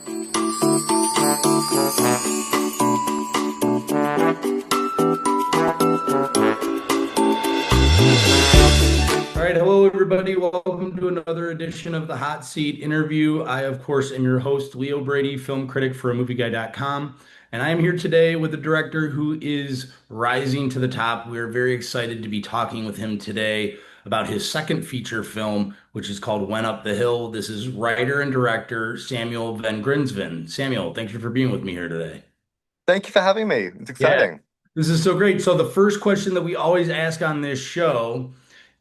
All right, hello everybody. Welcome to another edition of the Hot Seat interview. I, of course, am your host, Leo Brady, film critic for AMovieGuy.com. And I am here today with a director who is rising to the top. We're very excited to be talking with him today about his second feature film, which is called Went Up the Hill. This is writer and director Samuel Van Grinsven. Samuel, thank you for being with me here today. Thank you for having me. It's Yeah, exciting. this is so great. So the first question that we always ask on this show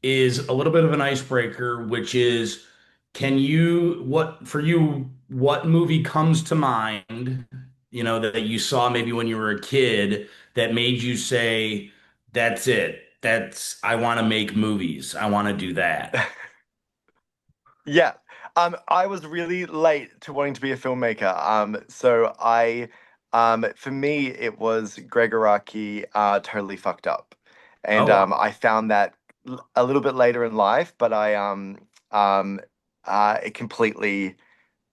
is a little bit of an icebreaker, which is, what movie comes to mind, that you saw maybe when you were a kid that made you say, that's it. I want to make movies. I want to do that. Yeah. I was really late to wanting to be a filmmaker. For me, it was Gregg Araki, Totally Fucked Up. And Oh, wow. I found that a little bit later in life, but um, it completely,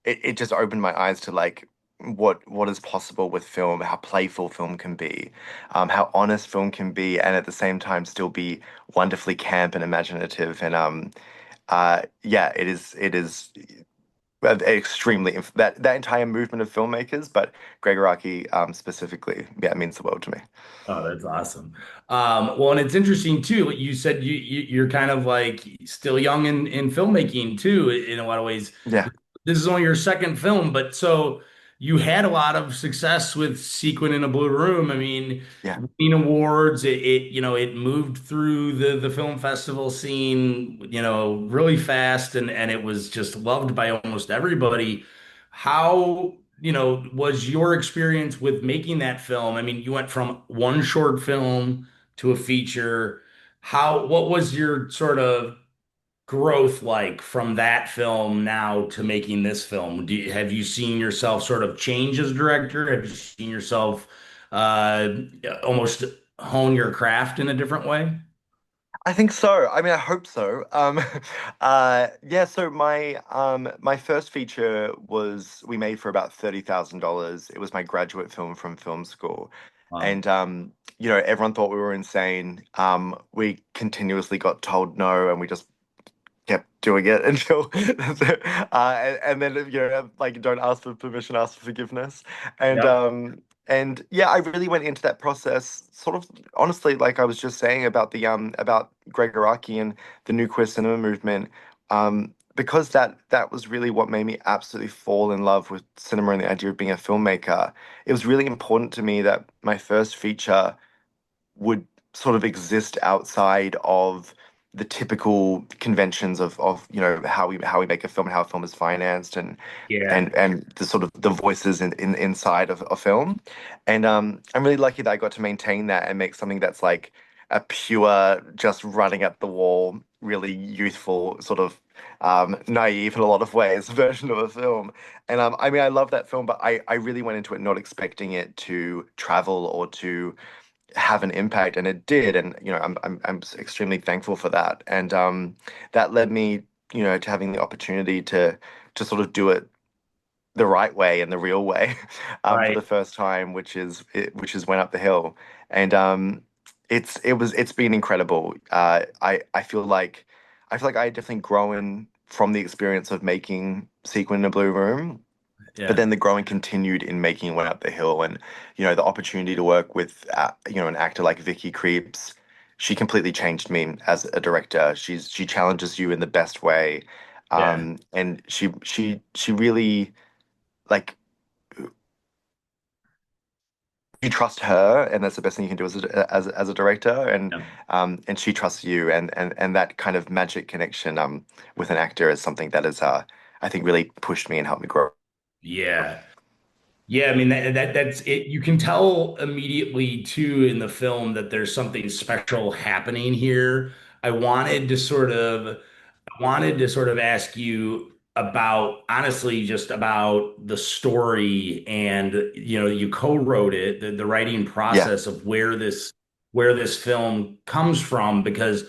it just opened my eyes to like what is possible with film, how playful film can be, how honest film can be, and at the same time still be wonderfully camp and imaginative. Yeah, it is extremely that entire movement of filmmakers, but Gregg Araki specifically, yeah, it means the world to me. Oh, that's awesome. Well, and it's interesting too. You said you're kind of like still young in filmmaking too, in a lot of ways. Yeah, This is only your second film, but so you had a lot of success with Sequin in a Blue Room. I mean, yeah. winning awards. It moved through the film festival scene, really fast, and it was just loved by almost everybody. How, was your experience with making that film? I mean, you went from one short film to a feature. What was your sort of growth like from that film now to making this film? Have you seen yourself sort of change as a director? Have you seen yourself uh, almost hone your craft in a different way? I think so. I mean, I hope so. Yeah. So my first feature was we made for about $30,000. It was my graduate film from film school, Wow. and everyone thought we were insane. We continuously got told no, and we just kept doing it until and then like don't ask for permission, ask for forgiveness. and Yep. um and yeah, I really went into that process sort of honestly, like I was just saying about the about Gregg Araki and the new queer cinema movement, because that was really what made me absolutely fall in love with cinema and the idea of being a filmmaker. It was really important to me that my first feature would sort of exist outside of the typical conventions of how we make a film and how a film is financed, and Yeah. and the sort of the voices inside of a film. And I'm really lucky that I got to maintain that and make something that's like a pure, just running at the wall, really youthful, sort of naive in a lot of ways version of a film. And I mean, I love that film, but I really went into it not expecting it to travel or to have an impact, and it did. And I'm extremely thankful for that. And that led me, to having the opportunity to sort of do it the right way and the real way, for Right. the first time, which is Went Up the Hill. And it's been incredible. I feel like I definitely grown from the experience of making Sequin in a Blue Room, but Yeah. then the growing continued in making Went Up the Hill. And the opportunity to work with an actor like Vicky Krieps. She completely changed me as a director. She challenges you in the best way, Yeah. and she really, like, you trust her, and that's the best thing you can do as a director. And Yeah. and she trusts you, and that kind of magic connection with an actor is something that is I think really pushed me and helped me grow. Yeah. Yeah, I mean that's it. You can tell immediately too in the film that there's something special happening here. I wanted to sort of ask you about, honestly, just about the story, and you co-wrote it, the writing Yeah, process of where this film comes from, because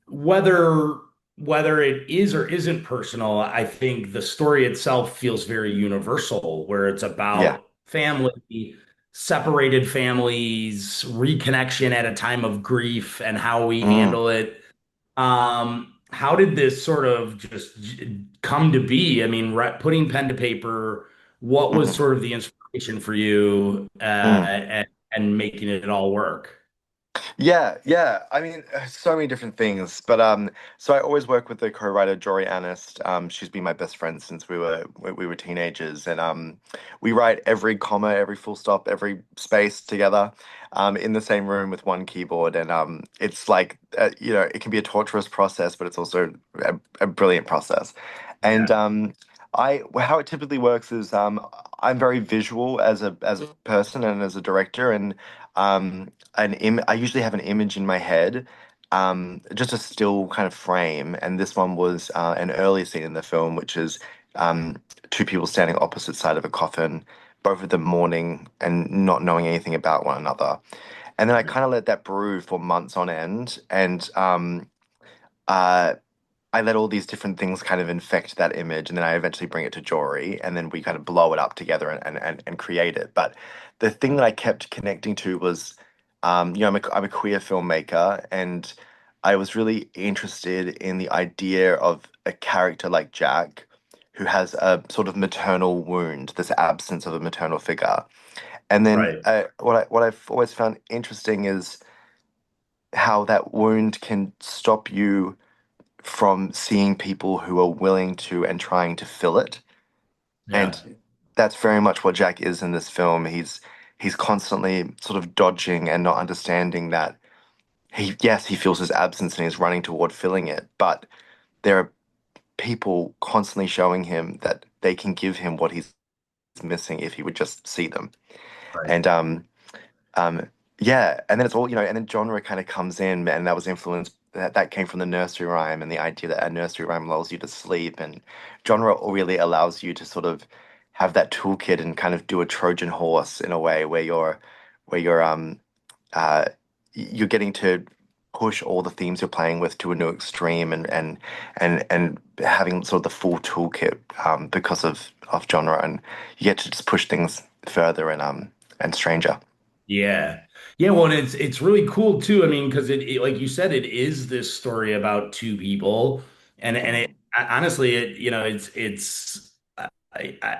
whether whether it is or isn't personal, I think the story itself feels very universal, where it's Yeah. about family, separated families, reconnection at a time of grief, and how we Mm, handle it. How did this sort of just come to be? I mean, putting pen to paper, what was mhm, sort of the inspiration for you, mm. and making it all work? Yeah, yeah. I mean, so many different things. But so I always work with the co-writer Jory Annist. She's been my best friend since we were teenagers, and we write every comma, every full stop, every space together, in the same room with one keyboard. And it's like it can be a torturous process, but it's also a brilliant process. And Yeah, I how it typically works is I'm very visual as a person and as a director, and I usually have an image in my head, just a still kind of frame. And this one was an early scene in the film, which is um, two people standing opposite side of a coffin, both of them mourning and not knowing anything about one another. And then I kind of let that brew for months on end, and uh, I let all these different things kind of infect that image, and then I eventually bring it to Jory, and then we kind of blow it up together and create it. But the thing that I kept connecting to was, I'm a queer filmmaker, and I was really interested in the idea of a character like Jack, who has a sort of maternal wound, this absence of a maternal figure. And then right. what I've always found interesting is how that wound can stop you from seeing people who are willing to and trying to fill it. Yeah, And that's very much what Jack is in this film. He's constantly sort of dodging and not understanding that yes, he feels his absence and he's running toward filling it, but there are people constantly showing him that they can give him what he's missing if he would just see them. right. And Um, yeah, and then it's all, and then genre kind of comes in, and that was influenced that came from the nursery rhyme and the idea that a nursery rhyme lulls you to sleep, and genre really allows you to sort of have that toolkit and kind of do a Trojan horse in a way where uh you're getting to push all the themes you're playing with to a new extreme and having sort of the full toolkit because of genre, and you get to just push things further and stranger. Yeah. Yeah, well, and it's really cool too. I mean, because like you said, it is this story about two people, and Mm. honestly, it's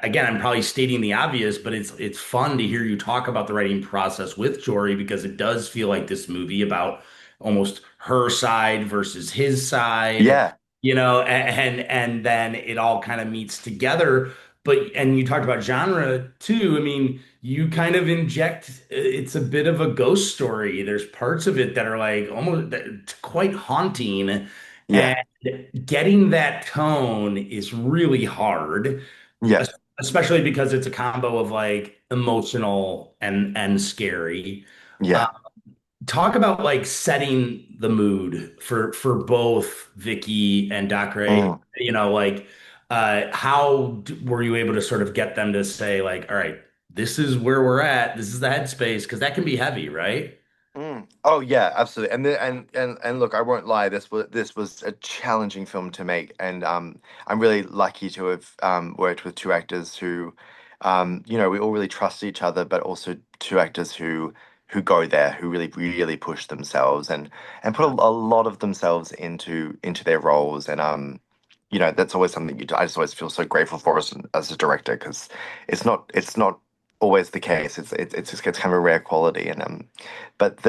again, I'm probably stating the obvious, but it's fun to hear you talk about the writing process with Jory, because it does feel like this movie about almost her side versus his side, Yeah, and then it all kind of meets together. But and you talked about genre too. I mean, you kind of inject, it's a bit of a ghost story. There's parts of it that are like almost quite haunting, yeah, and getting that tone is really hard, yeah, especially because it's a combo of like emotional and scary. Uh, yeah. Talk about like setting the mood for both Vicky and Dacre. Mm. Like how were you able to sort of get them to say like, all right, this is where we're at. This is the headspace, because that can be heavy, right? Mm. Oh yeah, absolutely. And look, I won't lie. This was a challenging film to make, and I'm really lucky to have worked with two actors who, we all really trust each other, but also two actors who go there, who really push themselves and put a lot of themselves into their roles, and that's always something I just always feel so grateful for as a director, because it's not always the case. It's kind of a rare quality, and but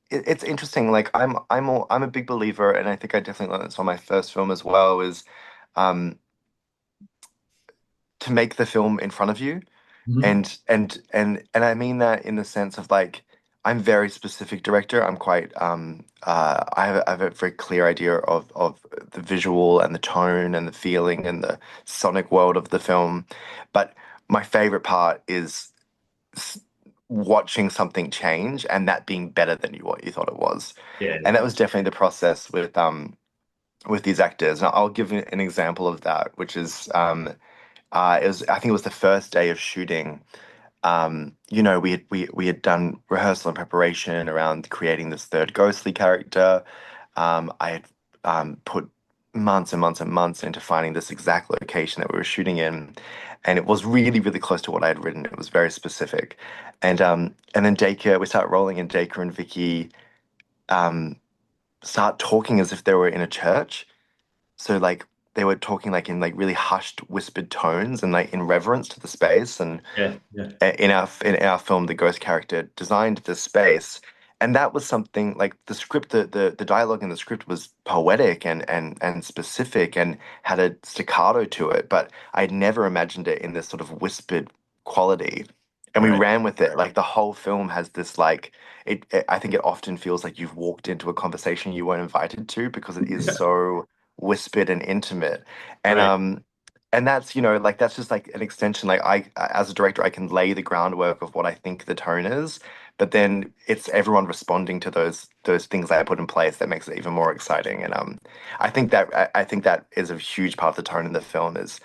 it's interesting. Like I'm a big believer, and I think I definitely learned this on my first film as well. Is um, to make the film in front of you, Mhm. and I mean that in the sense of like I'm very specific director. I'm quite I have a very clear idea of the visual and the tone and the feeling and the sonic world of the film, but my favorite part is s- watching something change and that being better than what you thought it was. Yeah. And that was definitely the process with these actors. And I'll give an example of that, which is I think it was the first day of shooting. We had done rehearsal and preparation around creating this third ghostly character. I had put months and months and months into finding this exact location that we were shooting in, and it was really, really close to what I had written. It was very specific, and then Dacre, we start rolling, and Dacre and Vicky um, start talking as if they were in a church. So like they were talking like in like really hushed, whispered tones and like in reverence to the space. And Yeah, yeah, in our film, the ghost character designed this space, and that was something like the script, the dialogue in the script was poetic and specific and had a staccato to it, but I'd never imagined it in this sort of whispered quality. And we right. ran with it. Like the whole film has this like I think it often feels like you've walked into a conversation you weren't invited to because it is Yeah, so whispered and intimate. And right. and that's, you know, like that's just like an extension. Like as a director, I can lay the groundwork of what I think the tone is, but then it's everyone responding to those things that I put in place that makes it even more exciting. And I think that is a huge part of the tone in the film is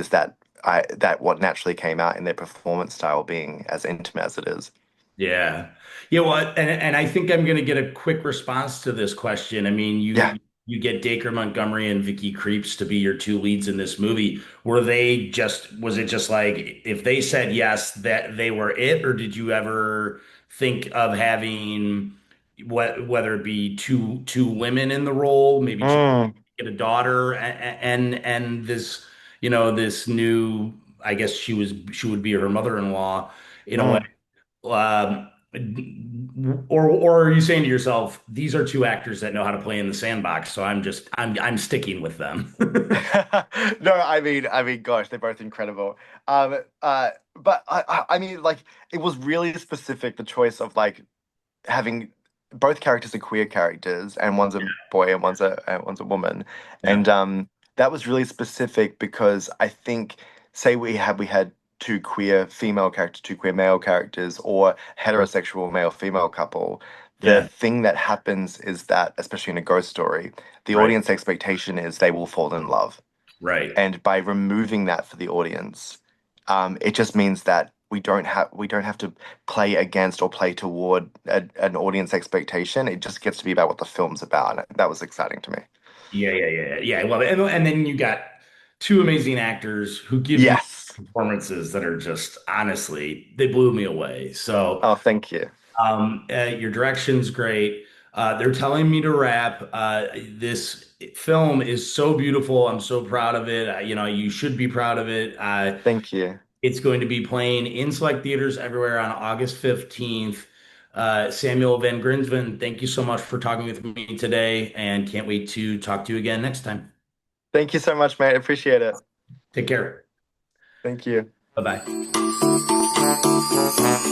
that that what naturally came out in their performance style being as intimate as it is. Yeah. Yeah, well, and I think I'm going to get a quick response to this question. I mean, Yeah. you get Dacre Montgomery and Vicky Krieps to be your two leads in this movie. Was it just like if they said yes that they were it, or did you ever think of having whether it be two women in the role, maybe two Mm, get a daughter and this, this new, I guess she would be her mother-in-law in a way. mm. Um, or are you saying to yourself, these are two actors that know how to play in the sandbox, so I'm sticking with them. No, I mean, gosh, they're both incredible. But I mean, like, it was really specific, the choice of like having both characters are queer characters, and one's a boy and one's a woman, Yeah, and that was really specific because I think, say we had two queer female characters, two queer male characters, or heterosexual male female couple. The yeah, thing that happens is that, especially in a ghost story, the right, audience expectation is they will fall in love. right. And by removing that for the audience, it just means that we don't have to play against or play toward an audience expectation. It just gets to be about what the film's about. And that was exciting to me. Yeah, yeah, yeah, yeah. Well, and then you got two amazing actors who give you Yes. performances that are just honestly, they blew me away. So Oh, thank you. your direction's great. They're telling me to wrap. This film is so beautiful. I'm so proud of it. You should be proud of it. Thank you. It's going to be playing in select theaters everywhere on August 15th. Samuel Van Grinsven, thank you so much for talking with me today, and can't wait to talk to you again next time. Thank you so much, mate. Appreciate it. Take care. Thank you. Bye bye.